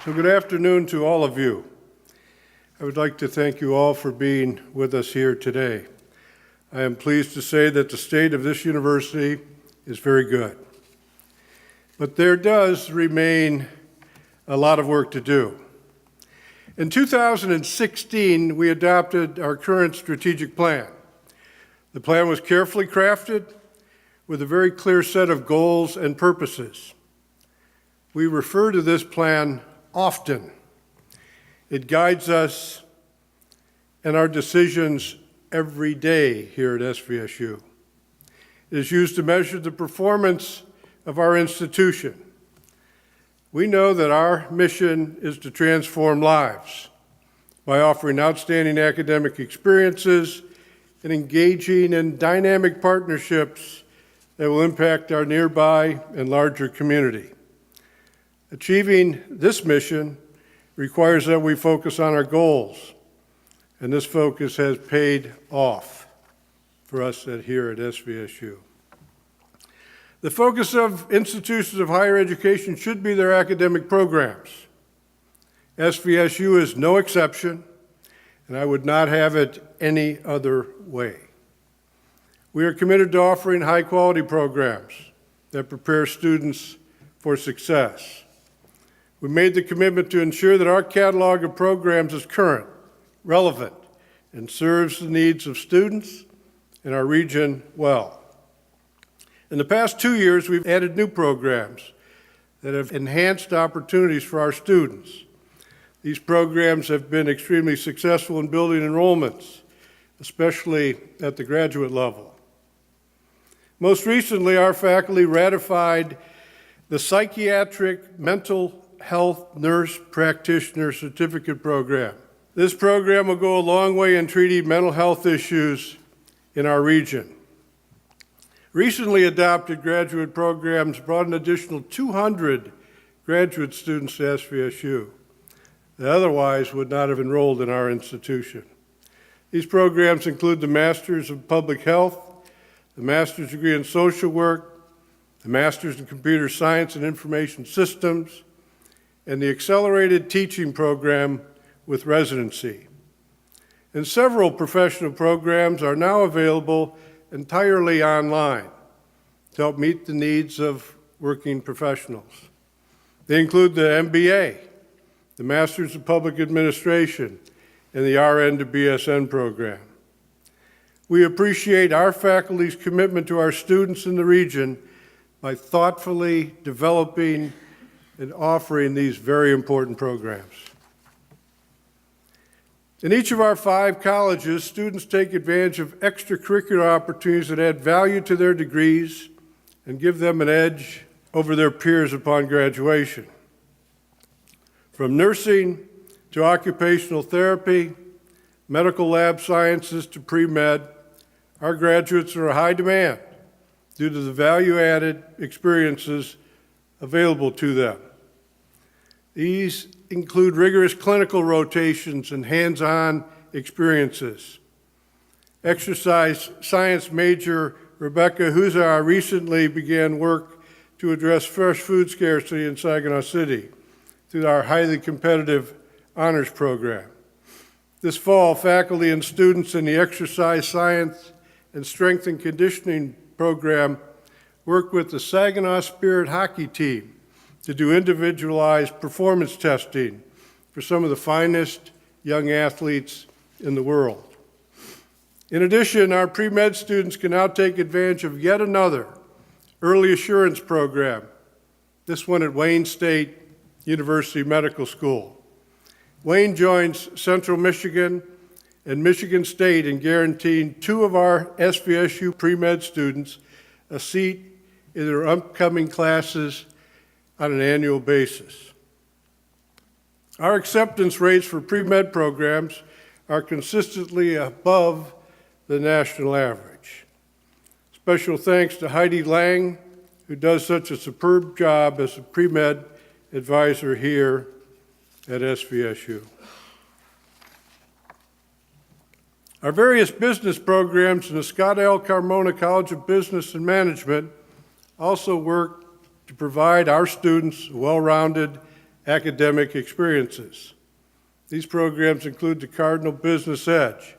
So good afternoon to all of you. I would like to thank you all for being with us here today. I am pleased to say that the state of this university is very good. But there does remain a lot of work to do. In 2016, we adopted our current strategic plan. The plan was carefully crafted with a very clear set of goals and purposes. We refer to this plan often. It guides us and our decisions every day here at SVSU. It is used to measure the performance of our institution. We know that our mission is to transform lives by offering outstanding academic experiences and engaging in dynamic partnerships that will impact our nearby and larger community. Achieving this mission requires that we focus on our goals, and this focus has paid off for us here at SVSU. The focus of institutions of higher education should be their academic programs. SVSU is no exception, and I would not have it any other way. We are committed to offering high-quality programs that prepare students for success. We made the commitment to ensure that our catalog of programs is current, relevant, and serves the needs of students in our region well. In the past 2 years, we've added new programs that have enhanced opportunities for our students. These programs have been extremely successful in building enrollments, especially at the graduate level. Most recently, our faculty ratified the Psychiatric Mental Health Nurse Practitioner Certificate Program. This program will go a long way in treating mental health issues in our region. Recently adopted graduate programs brought an additional 200 graduate students to SVSU that otherwise would not have enrolled in our institution. These programs include the Masters of Public Health, the Master's degree in Social Work, the Master's in Computer Science and Information Systems, and the Accelerated Teaching Program with Residency. And several professional programs are now available entirely online to help meet the needs of working professionals. They include the MBA, the Masters of Public Administration, and the RN to BSN program. We appreciate our faculty's commitment to our students in the region by thoughtfully developing and offering these very important programs. In each of our 5 colleges, students take advantage of extracurricular opportunities that add value to their degrees and give them an edge over their peers upon graduation. From nursing to occupational therapy, medical lab sciences to pre-med, our graduates are in high demand due to the value-added experiences available to them. These include rigorous clinical rotations and hands-on experiences. Exercise science major Rebecca Huzar recently began work to address fresh food scarcity in Saginaw City through our highly competitive honors program. This fall, faculty and students in the exercise science and strength and conditioning program worked with the Saginaw Spirit hockey team to do individualized performance testing for some of the finest young athletes in the world. In addition, our pre-med students can now take advantage of yet another early assurance program, this one at Wayne State University Medical School. Wayne joins Central Michigan and Michigan State in guaranteeing 2 of our SVSU pre-med students a seat in their upcoming classes on an annual basis. Our acceptance rates for pre-med programs are consistently above the national average. Special thanks to Heidi Lang, who does such a superb job as a pre-med advisor here at SVSU. Our various business programs in the Scott L. Carmona College of Business and Management also work to provide our students a well-rounded academic experiences. These programs include the Cardinal Business Edge,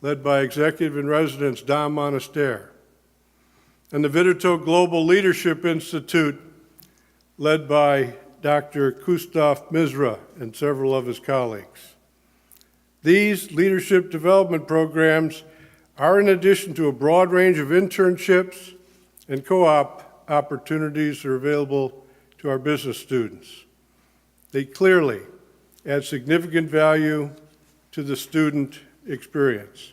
led by Executive in Residence Dom Monastere, and the Vidito Global Leadership Institute, led by Dr. Kustaf Misra and several of his colleagues. These leadership development programs are in addition to a broad range of internships and co-op opportunities that are available to our business students. They clearly add significant value to the student experience.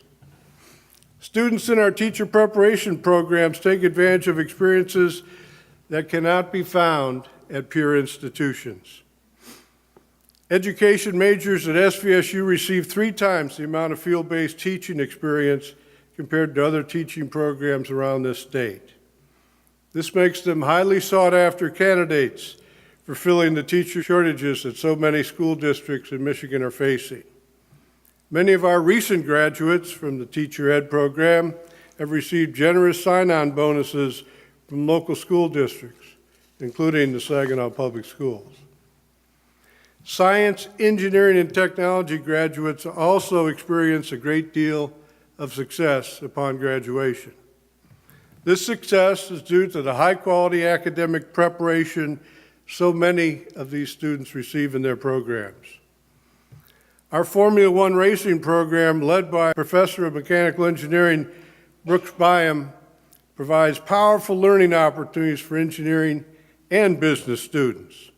Students in our teacher preparation programs take advantage of experiences that cannot be found at peer institutions. Education majors at SVSU receive 3 times the amount of field-based teaching experience compared to other teaching programs around this state. This makes them highly sought-after candidates for filling the teacher shortages that so many school districts in Michigan are facing. Many of our recent graduates from the teacher ed program have received generous sign-on bonuses from local school districts, including the Saginaw Public Schools. Science, engineering, and technology graduates also experience a great deal of success upon graduation. This success is due to the high-quality academic preparation so many of these students receive in their programs. Our Formula One racing program, led by Professor of Mechanical Engineering Brooks Byam, provides powerful learning opportunities for engineering and business students.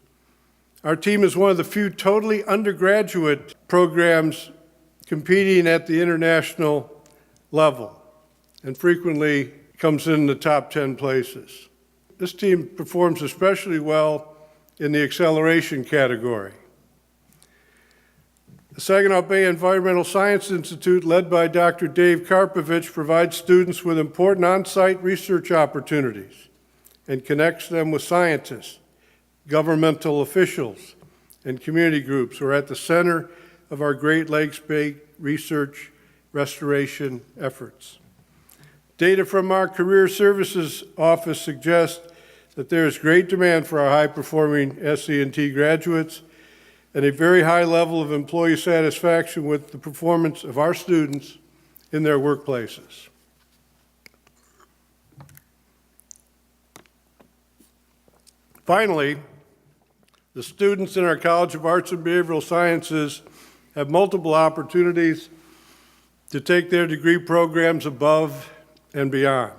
Our team is one of the few totally undergraduate programs competing at the international level and frequently comes in the top 10 places. This team performs especially well in the acceleration category. The Saginaw Bay Environmental Science Institute, led by Dr. Dave Karpovich, provides students with important on-site research opportunities and connects them with scientists, governmental officials, and community groups who are at the center of our Great Lakes Bay research restoration efforts. Data from our Career Services Office suggests that there is great demand for our high-performing SE&T graduates and a very high level of employee satisfaction with the performance of our students in their workplaces. Finally, the students in our College of Arts and Behavioral Sciences have multiple opportunities to take their degree programs above and beyond.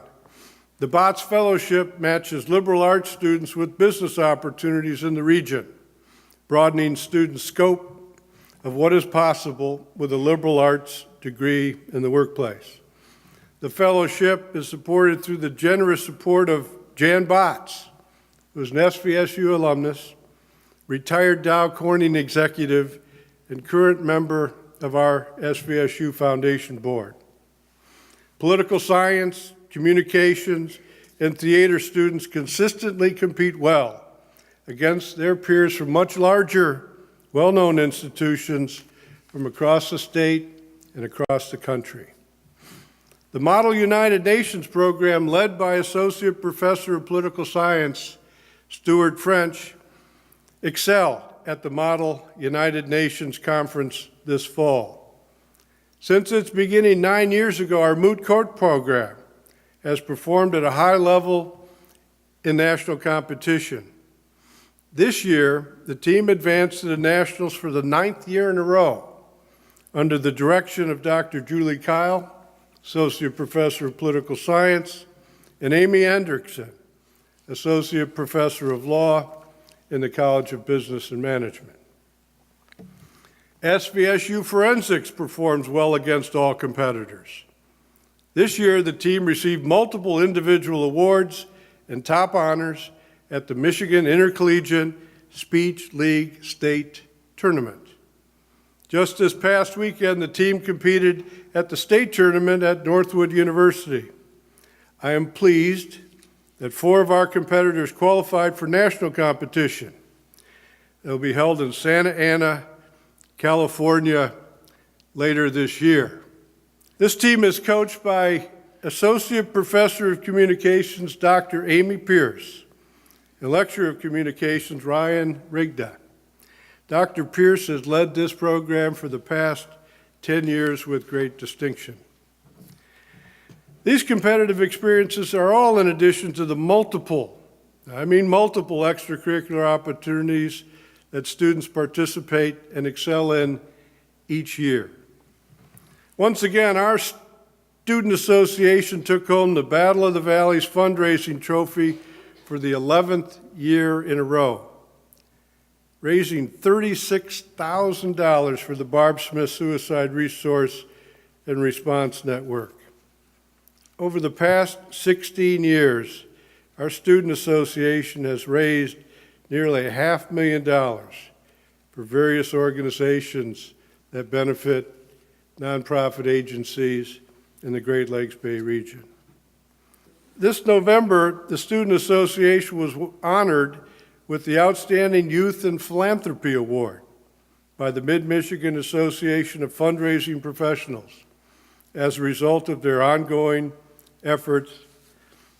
The Botts Fellowship matches liberal arts students with business opportunities in the region, broadening students' scope of what is possible with a liberal arts degree in the workplace. The fellowship is supported through the generous support of Jan Botts, who is an SVSU alumnus, retired Dow Corning executive, and current member of our SVSU Foundation Board. Political science, communications, and theater students consistently compete well against their peers from much larger, well-known institutions from across the state and across the country. The Model United Nations program, led by Associate Professor of Political Science Stuart French, excelled at the Model United Nations Conference this fall. Since its beginning 9 years ago, our Moot Court program has performed at a high level in national competition. This year, the team advanced to the nationals for the 9th year in a row under the direction of Dr. Julie Kyle, Associate Professor of Political Science, and Amy Hendrickson, Associate Professor of Law in the College of Business and Management. SVSU Forensics performs well against all competitors. This year, the team received multiple individual awards and top honors at the Michigan Intercollegiate Speech League State Tournament. Just this past weekend, the team competed at the state tournament at Northwood University. I am pleased that 4 of our competitors qualified for national competition. It will be held in Santa Ana, California, later this year. This team is coached by Associate Professor of Communications, Dr. Amy Pierce, and Lecturer of Communications, Ryan Rigda. Dr. Pierce has led this program for the past 10 years with great distinction. These competitive experiences are all in addition to the multiple extracurricular opportunities that students participate and excel in each year. Once again, our Student Association took home the Battle of the Valleys fundraising trophy for the 11th year in a row, raising $36,000 for the Barb Smith Suicide Resource and Response Network. Over the past 16 years, our Student Association has raised nearly $500,000 for various organizations that benefit nonprofit agencies in the Great Lakes Bay region. This November, the Student Association was honored with the Outstanding Youth and Philanthropy Award by the Mid-Michigan Association of Fundraising Professionals as a result of their ongoing efforts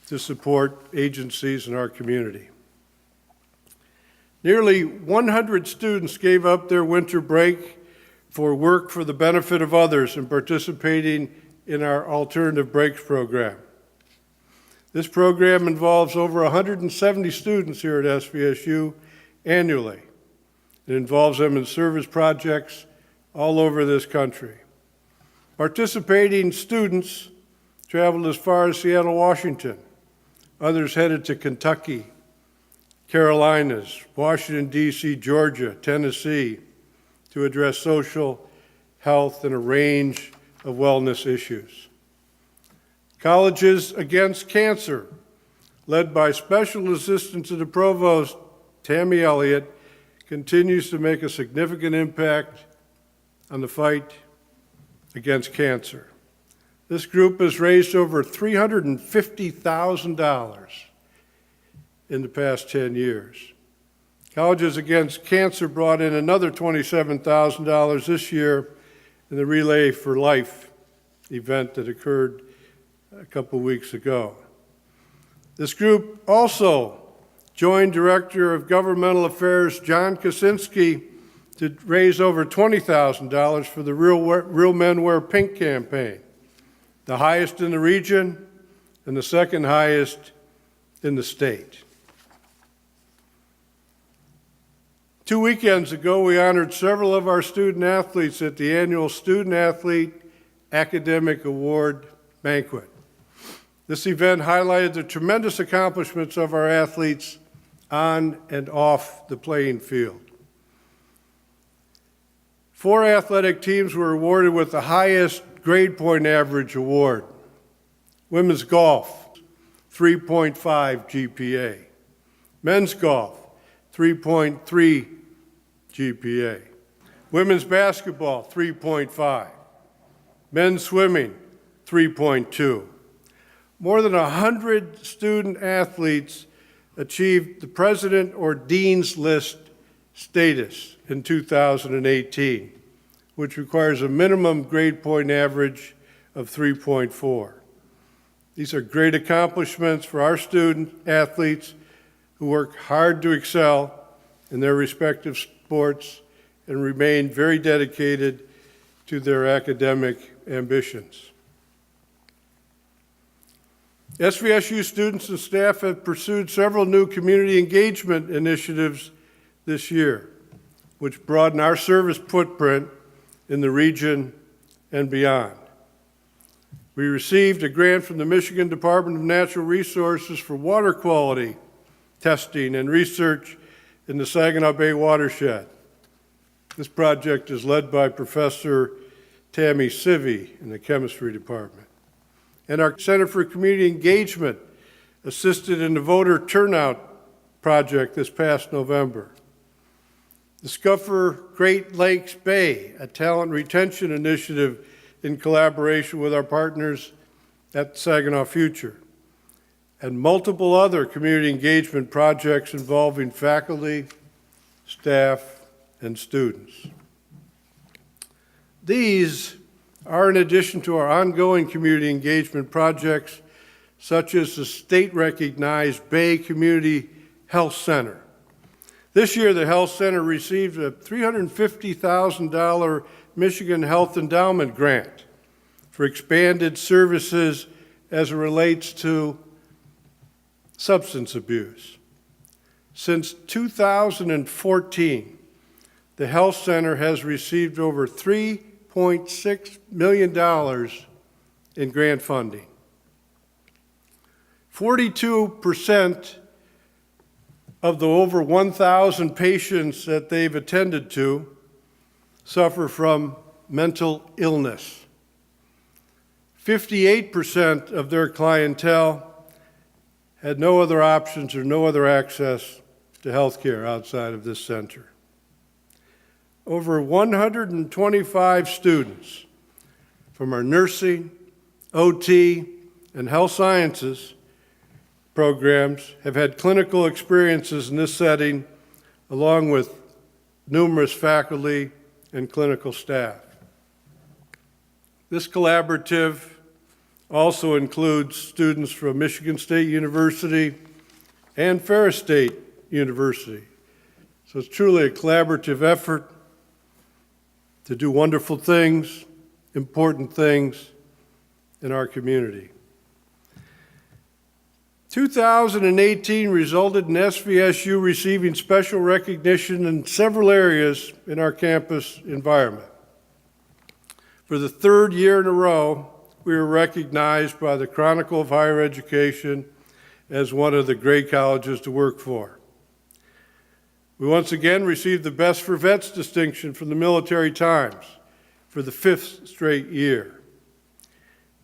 to support agencies in our community. Nearly 100 students gave up their winter break for work for the benefit of others and participating in our Alternative Breaks program. This program involves over 170 students here at SVSU annually. It involves them in service projects all over this country. Participating students traveled as far as Seattle, Washington. Others headed to Kentucky, Carolinas, Washington, D.C., Georgia, Tennessee, to address social, health, and a range of wellness issues. Colleges Against Cancer, led by Special Assistant to the Provost, Tammy Elliott, continues to make a significant impact on the fight against cancer. This group has raised over $350,000 in the past 10 years. Colleges Against Cancer brought in another $27,000 this year in the Relay for Life event that occurred a couple weeks ago. This group also joined Director of Governmental Affairs John Kaczynski to raise over $20,000 for the Real Men Wear Pink campaign, the highest in the region and the second highest in the state. 2 weekends ago, we honored several of our student athletes at the annual Student Athlete Academic Award banquet. This event highlighted the tremendous accomplishments of our athletes on and off the playing field. 4 athletic teams were awarded with the highest grade point average award. Women's golf, 3.5 GPA. Men's golf, 3.3 GPA. Women's basketball, 3.5. Men's swimming, 3.2. More than 100 student athletes achieved the President or Dean's List status in 2018, which requires a minimum grade point average of 3.4. These are great accomplishments for our student athletes who work hard to excel in their respective sports and remain very dedicated to their academic ambitions. SVSU students and staff have pursued several new community engagement initiatives this year, which broaden our service footprint in the region and beyond. We received a grant from the Michigan Department of Natural Resources for water quality testing and research in the Saginaw Bay watershed. This project is led by Professor Tammy Civey in the chemistry department. And our Center for Community Engagement assisted in the voter turnout project this past November. Discover Great Lakes Bay, a talent retention initiative in collaboration with our partners at Saginaw Future, and multiple other community engagement projects involving faculty, staff, and students. These are in addition to our ongoing community engagement projects, such as the state-recognized Bay Community Health Center This year, the Health Center received a $350,000 Michigan Health Endowment grant for expanded services as it relates to substance abuse. Since 2014, the Health Center has received over $3.6 million in grant funding. 42% of the over 1,000 patients that they've attended to suffer from mental illness. 58% of their clientele had no other options or no other access to health care outside of this center. Over 125 students from our nursing, OT, and health sciences programs have had clinical experiences in this setting, along with numerous faculty and clinical staff. This collaborative also includes students from Michigan State University and Ferris State University. So it's truly a collaborative effort to do wonderful things, important things in our community. 2018 resulted in SVSU receiving special recognition in several areas in our campus environment. For the third year in a row, we were recognized by the Chronicle of Higher Education as one of the great colleges to work for. We once again received the Best for Vets distinction from the Military Times for the 5th straight year.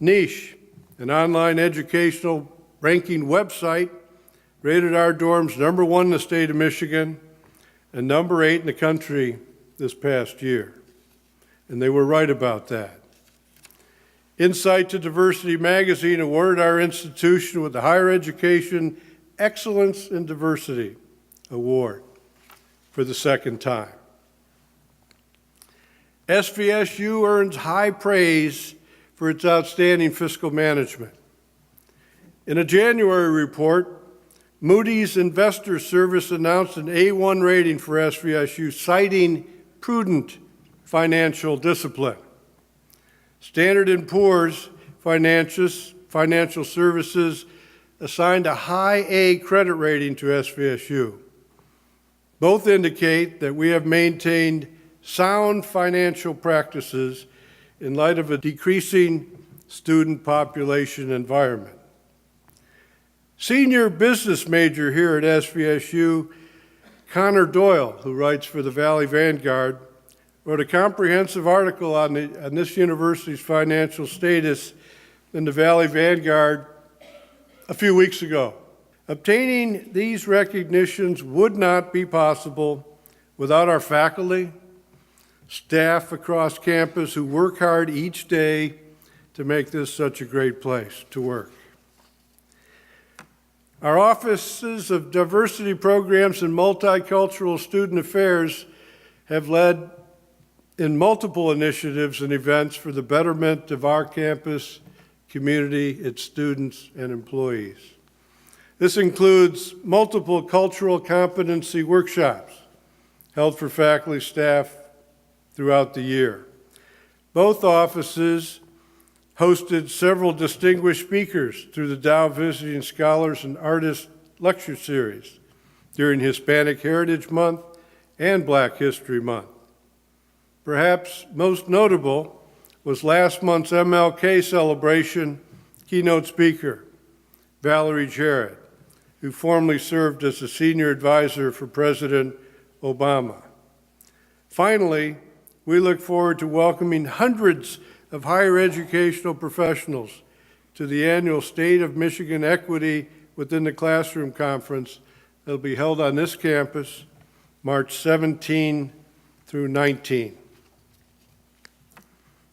Niche, an online educational ranking website, rated our dorms #1 in the state of Michigan and #8 in the country this past year. And they were right about that. Insight to Diversity magazine awarded our institution with the Higher Education Excellence in Diversity Award for the second time. SVSU earns high praise for its outstanding fiscal management. In a January report, Moody's Investors Service announced an A1 rating for SVSU, citing prudent financial discipline. Standard & Poor's Financial Services assigned a high A credit rating to SVSU. Both indicate that we have maintained sound financial practices in light of a decreasing student population environment. Senior business major here at SVSU, Connor Doyle, who writes for the Valley Vanguard, wrote a comprehensive article on this university's financial status in the Valley Vanguard a few weeks ago. Obtaining these recognitions would not be possible without our faculty, staff across campus who work hard each day to make this such a great place to work. Our offices of diversity programs and multicultural student affairs have led in multiple initiatives and events for the betterment of our campus community, its students, and employees. This includes multiple cultural competency workshops held for faculty, staff throughout the year. Both offices hosted several distinguished speakers through the Dow Visiting Scholars and Artists Lecture Series during Hispanic Heritage Month and Black History Month. Perhaps most notable was last month's MLK celebration keynote speaker, Valerie Jarrett, who formerly served as a senior advisor for President Obama. Finally, we look forward to welcoming hundreds of higher educational professionals to the annual State of Michigan Equity Within the Classroom Conference that will be held on this campus March 17 through 19.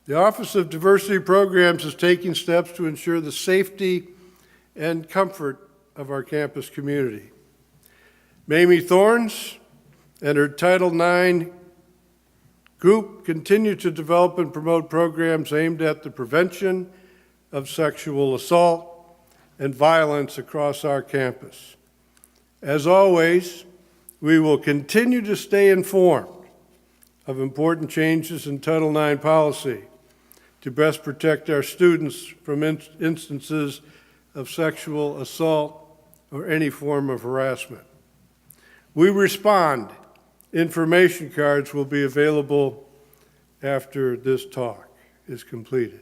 The Office of Diversity Programs is taking steps to ensure the safety and comfort of our campus community. Mamie Thorns and her Title IX group continue to develop and promote programs aimed at the prevention of sexual assault and violence across our campus. As always, We will continue to stay informed of important changes in Title IX policy to best protect our students from instances of sexual assault or any form of harassment. We respond. Information cards will be available after this talk is completed.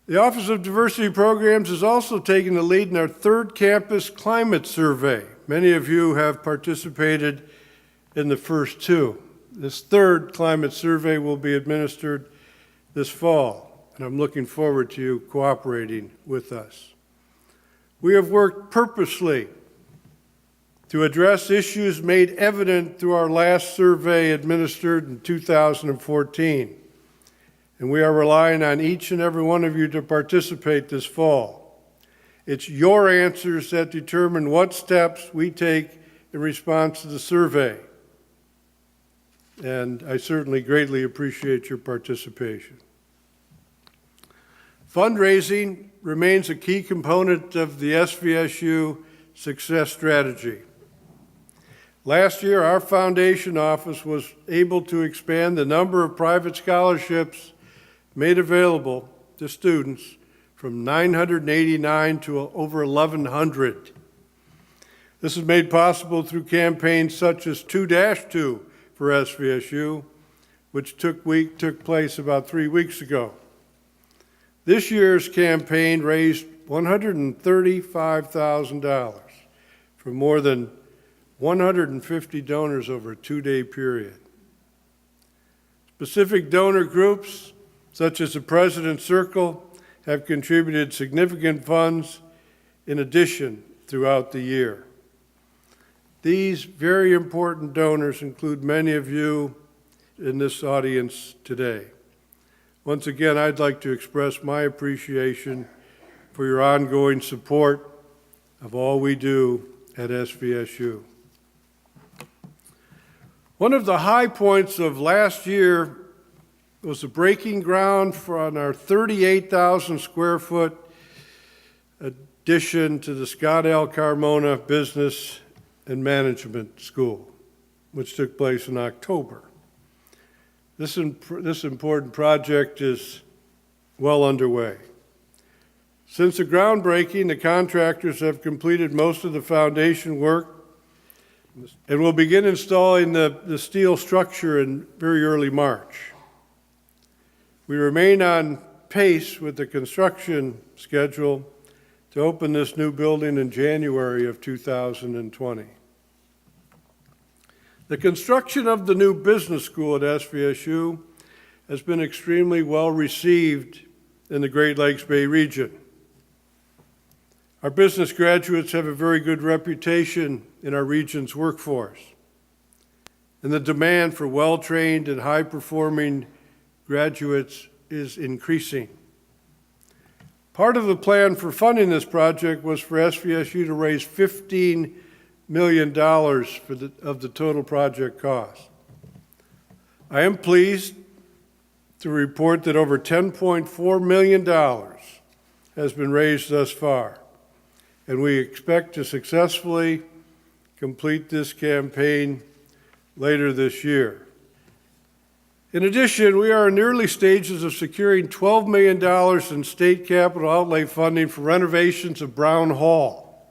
The Office of Diversity Programs is also taking the lead in our third campus climate survey. Many of you have participated in the first two. This third climate survey will be administered this fall, and I'm looking forward to you cooperating with us. We have worked purposely to address issues made evident through our last survey administered in 2014. And we are relying on each and every one of you to participate this fall. It's your answers that determine what steps we take in response to the survey. And I certainly greatly appreciate your participation. Fundraising remains a key component of the SVSU success strategy. Last year, our foundation office was able to expand the number of private scholarships made available to students from 989 to over 1,100. This is made possible through campaigns such as 2-2 for SVSU, which took place about 3 weeks ago. This year's campaign raised $135,000 from more than 150 donors over a 2-day period. Specific donor groups, such as the President's Circle, have contributed significant funds in addition throughout the year. These very important donors include many of you in this audience today. Once again, I'd like to express my appreciation for your ongoing support of all we do at SVSU. One of the high points of last year was the breaking ground on our 38,000 square foot addition to the Scott L. Carmona Business and Management School, which took place in October. This important project is well underway. Since the groundbreaking, the contractors have completed most of the foundation work and will begin installing the steel structure in very early March. We remain on pace with the construction schedule to open this new building in January of 2020. The construction of the new business school at SVSU has been extremely well received in the Great Lakes Bay region. Our business graduates have a very good reputation in our region's workforce, and the demand for well-trained and high-performing graduates is increasing. Part of the plan for funding this project was for SVSU to raise $15 million of the total project cost. I am pleased to report that over $10.4 million has been raised thus far, and we expect to successfully complete this campaign later this year. In addition, we are in the early stages of securing $12 million in state capital outlay funding for renovations of Brown Hall.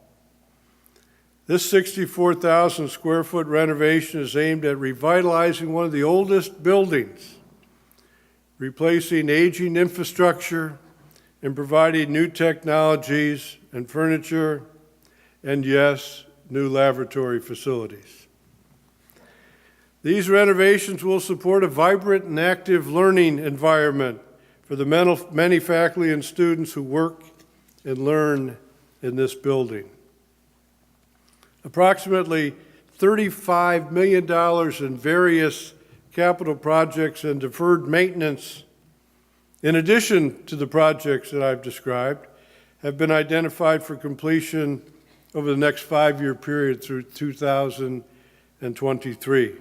This 64,000 square foot renovation is aimed at revitalizing one of the oldest buildings, replacing aging infrastructure, and providing new technologies and furniture, and yes, new laboratory facilities. These renovations will support a vibrant and active learning environment for the many faculty and students who work and learn in this building. Approximately $35 million in various capital projects and deferred maintenance, in addition to the projects that I've described, have been identified for completion over the next 5-year period through 2023.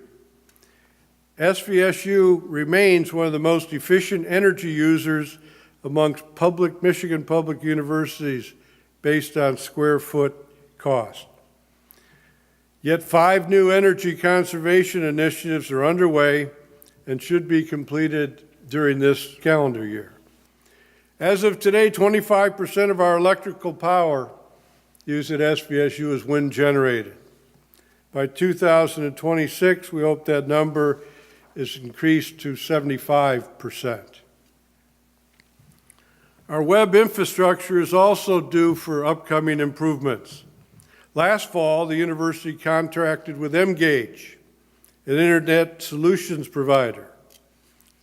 SVSU remains one of the most efficient energy users amongst Michigan public universities based on square foot cost. Yet 5 new energy conservation initiatives are underway and should be completed during this calendar year. As of today, 25% of our electrical power used at SVSU is wind generated. By 2026, we hope that number is increased to 75%. Our web infrastructure is also due for upcoming improvements. Last fall, the university contracted with Mgage, an internet solutions provider,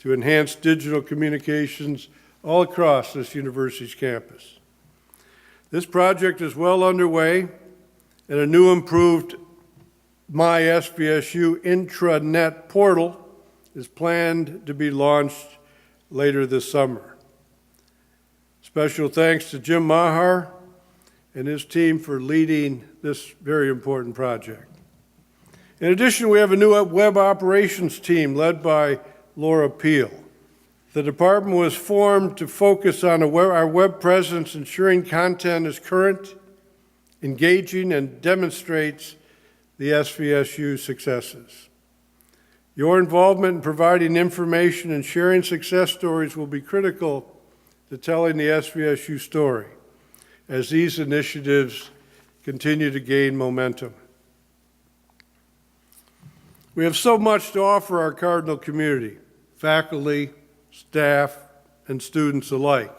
to enhance digital communications all across this university's campus. This project is well underway, and a new improved My SVSU intranet portal is planned to be launched later this summer. Special thanks to Jim Mahar and his team for leading this very important project. In addition, we have a new web operations team led by Laura Peel. The department was formed to focus on our web presence, ensuring content is current, engaging, and demonstrates the SVSU successes. Your involvement in providing information and sharing success stories will be critical to telling the SVSU story as these initiatives continue to gain momentum. We have so much to offer our Cardinal community, faculty, staff, and students alike.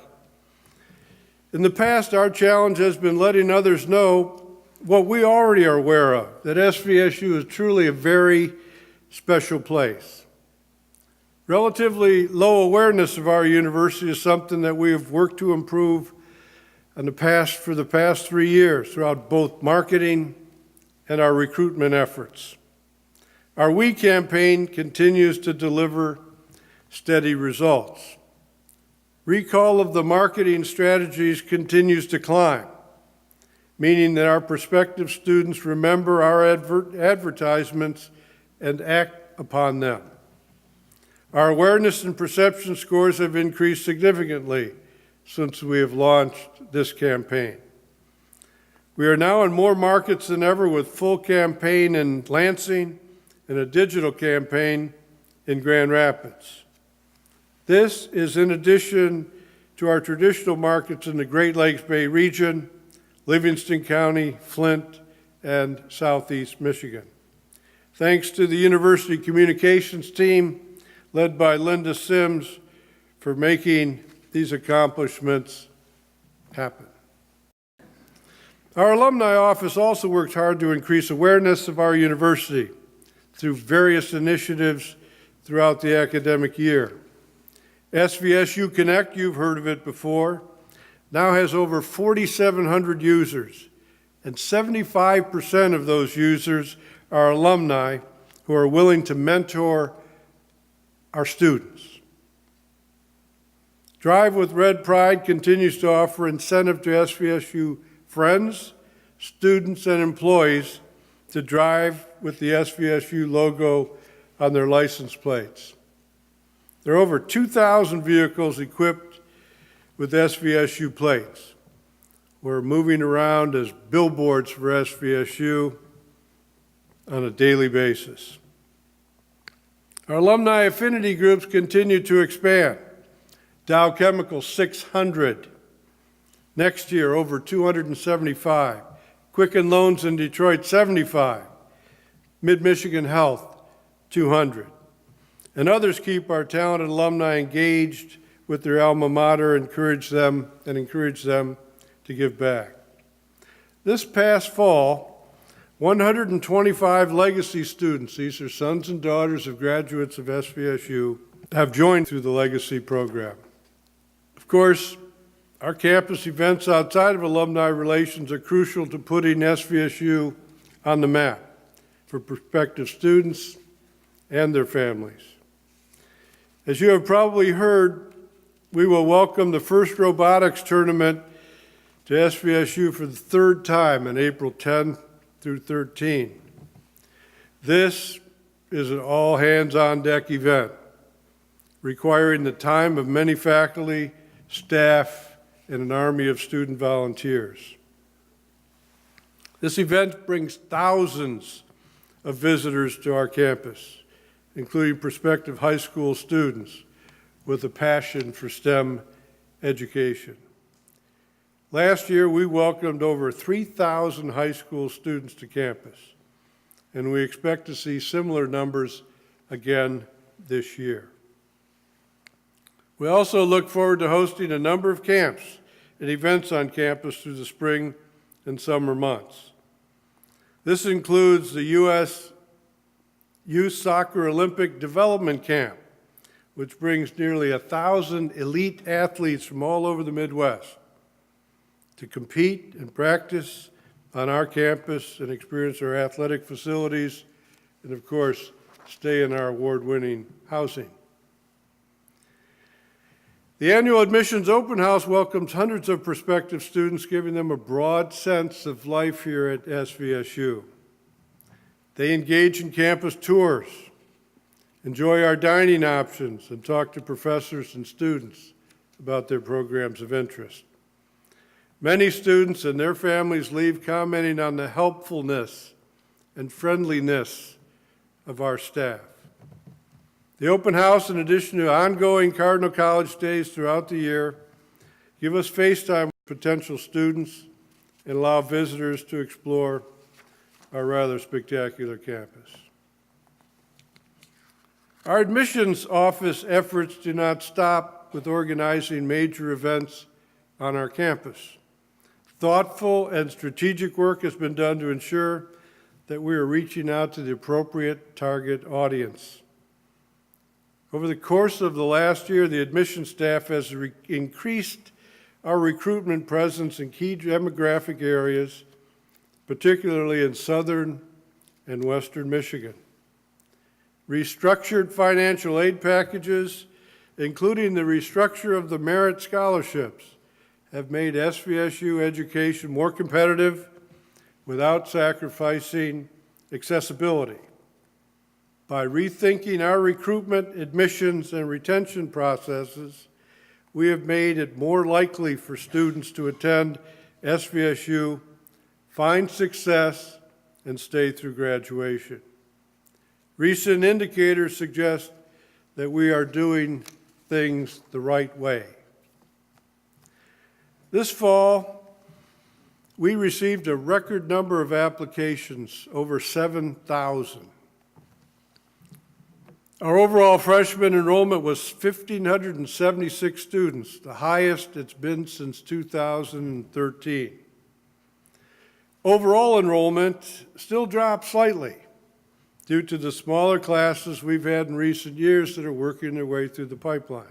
In the past, our challenge has been letting others know what we already are aware of, that SVSU is truly a very special place. Relatively low awareness of our university is something that we have worked to improve for the past 3 years throughout both marketing and our recruitment efforts. Our We campaign continues to deliver steady results. Recall of the marketing strategies continues to climb, meaning that our prospective students remember our advertisements and act upon them. Our awareness and perception scores have increased significantly since we have launched this campaign. We are now in more markets than ever with full campaign in Lansing and a digital campaign in Grand Rapids. This is in addition to our traditional markets in the Great Lakes Bay region, Livingston County, Flint, and Southeast Michigan. Thanks to the University Communications team, led by Linda Sims, for making these accomplishments happen. Our alumni office also works hard to increase awareness of our university through various initiatives throughout the academic year. SVSU Connect, you've heard of it before, now has over 4,700 users, and 75% of those users are alumni who are willing to mentor our students. Drive with Red Pride continues to offer incentive to SVSU friends, students, and employees to drive with the SVSU logo on their license plates. There are over 2,000 vehicles equipped with SVSU plates. We're moving around as billboards for SVSU on a daily basis. Our alumni affinity groups continue to expand. Dow Chemical, 600. Next year, over 275. Quicken Loans in Detroit, 75. Mid-Michigan Health, 200. And others keep our talented alumni engaged with their alma mater, encourage them to give back. This past fall, 125 legacy students, these are sons and daughters of graduates of SVSU, have joined through the Legacy program. Of course, our campus events outside of alumni relations are crucial to putting SVSU on the map for prospective students and their families. As you have probably heard, we will welcome the first robotics tournament to SVSU for the third time on April 10th through 13th. This is an all-hands-on-deck event requiring the time of many faculty, staff, and an army of student volunteers. This event brings thousands of visitors to our campus, including prospective high school students with a passion for STEM education. Last year, we welcomed over 3,000 high school students to campus, and we expect to see similar numbers again this year. We also look forward to hosting a number of camps and events on campus through the spring and summer months. This includes the U.S. Youth Soccer Olympic Development Camp, which brings nearly 1,000 elite athletes from all over the Midwest to compete and practice on our campus and experience our athletic facilities, and of course, stay in our award-winning housing. The annual admissions open house welcomes hundreds of prospective students, giving them a broad sense of life here at SVSU. They engage in campus tours, enjoy our dining options, and talk to professors and students about their programs of interest. Many students and their families leave commenting on the helpfulness and friendliness of our staff. The open house, in addition to ongoing Cardinal College days throughout the year, give us face time with potential students and allow visitors to explore our rather spectacular campus. Our admissions office efforts do not stop with organizing major events on our campus. Thoughtful and strategic work has been done to ensure that we are reaching out to the appropriate target audience. Over the course of the last year, the admissions staff has increased our recruitment presence in key demographic areas, particularly in southern and western Michigan. Restructured financial aid packages, including the restructure of the merit scholarships, have made SVSU education more competitive without sacrificing accessibility. By rethinking our recruitment, admissions, and retention processes, we have made it more likely for students to attend SVSU, find success, and stay through graduation. Recent indicators suggest that we are doing things the right way. This fall, we received a record number of applications, over 7,000. Our overall freshman enrollment was 1,576 students, the highest it's been since 2013. Overall enrollment still dropped slightly due to the smaller classes we've had in recent years that are working their way through the pipeline.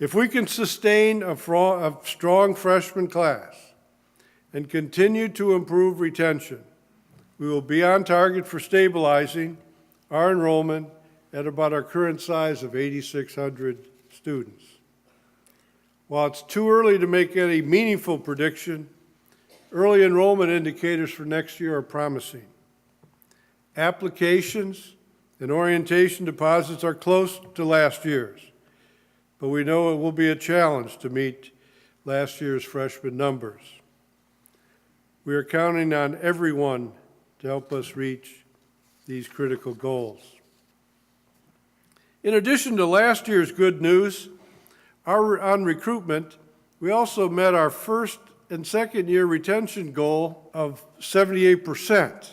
If we can sustain a strong freshman class and continue to improve retention, we will be on target for stabilizing our enrollment at about our current size of 8,600 students. While it's too early to make any meaningful prediction, early enrollment indicators for next year are promising. Applications and orientation deposits are close to last year's, but we know it will be a challenge to meet last year's freshman numbers. We are counting on everyone to help us reach these critical goals. In addition to last year's good news on recruitment, we also met our first and second year retention goal of 78%.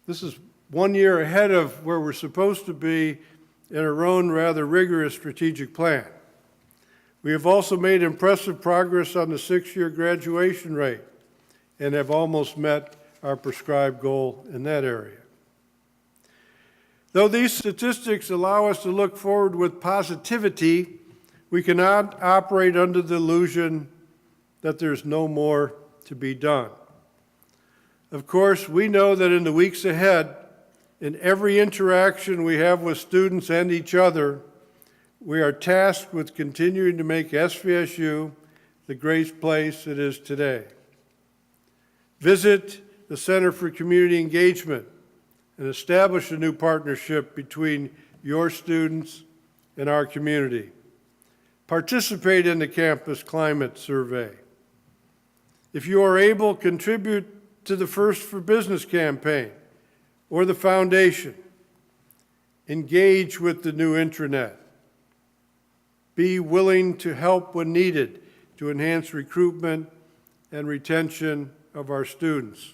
This is 1 year ahead of where we're supposed to be in our own rather rigorous strategic plan. We have also made impressive progress on the 6-year graduation rate and have almost met our prescribed goal in that area. Though these statistics allow us to look forward with positivity, we cannot operate under the illusion that there's no more to be done. Of course, we know that in the weeks ahead, in every interaction we have with students and each other, we are tasked with continuing to make SVSU the great place it is today. Visit the Center for Community Engagement and establish a new partnership between your students and our community. Participate in the campus climate survey. If you are able, contribute to the First for Business campaign or the foundation. Engage with the new intranet. Be willing to help when needed to enhance recruitment and retention of our students.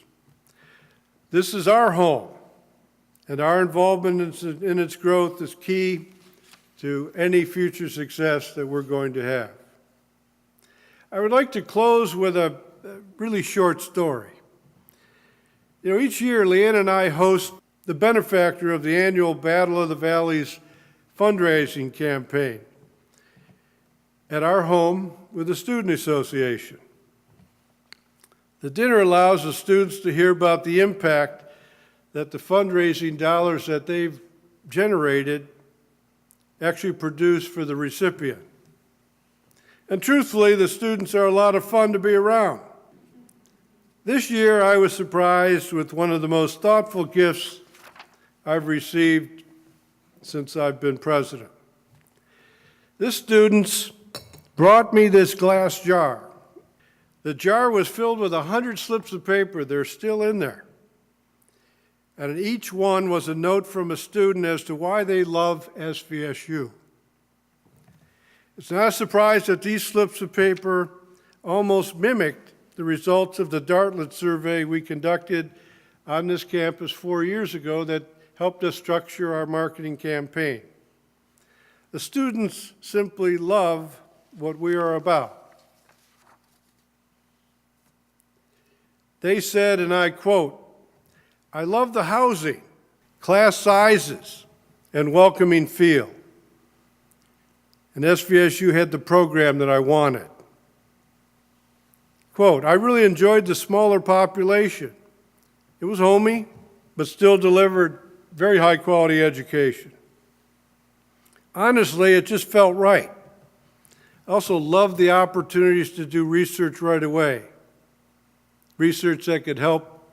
This is our home, and our involvement in its growth is key to any future success that we're going to have. I would like to close with a really short story. Each year, Leanne and I host the benefactor of the annual Battle of the Valleys fundraising campaign at our home with the Student Association. The dinner allows the students to hear about the impact that the fundraising dollars that they've generated actually produce for the recipient. And truthfully, the students are a lot of fun to be around. This year, I was surprised with one of the most thoughtful gifts I've received since I've been president. This students brought me this glass jar. The jar was filled with 100 slips of paper. They're still in there. And each one was a note from a student as to why they love SVSU. It's not a surprise that these slips of paper almost mimicked the results of the Dartlet survey we conducted on this campus 4 years ago that helped us structure our marketing campaign. The students simply love what we are about. They said, and I quote, "I love the housing, class sizes, and welcoming feel. And SVSU had the program that I wanted." Quote, "I really enjoyed the smaller population. It was homey, but still delivered very high quality education. Honestly, it just felt right. I also loved the opportunities to do research right away. Research that could help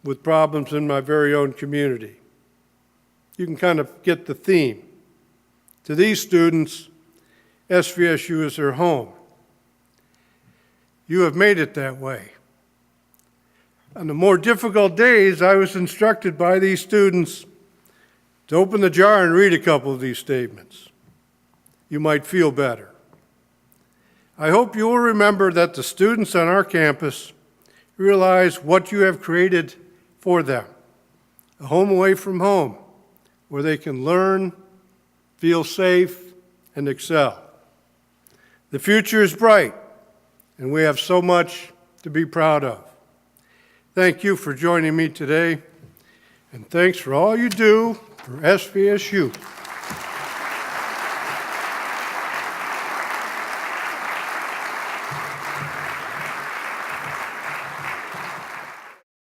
with problems in my very own community." You can kind of get the theme. To these students, SVSU is their home. You have made it that way. On the more difficult days, I was instructed by these students to open the jar and read a couple of these statements. You might feel better. I hope you will remember that the students on our campus realize what you have created for them. A home away from home, where they can learn, feel safe, and excel. The future is bright, and we have so much to be proud of. Thank you for joining me today, and thanks for all you do for SVSU.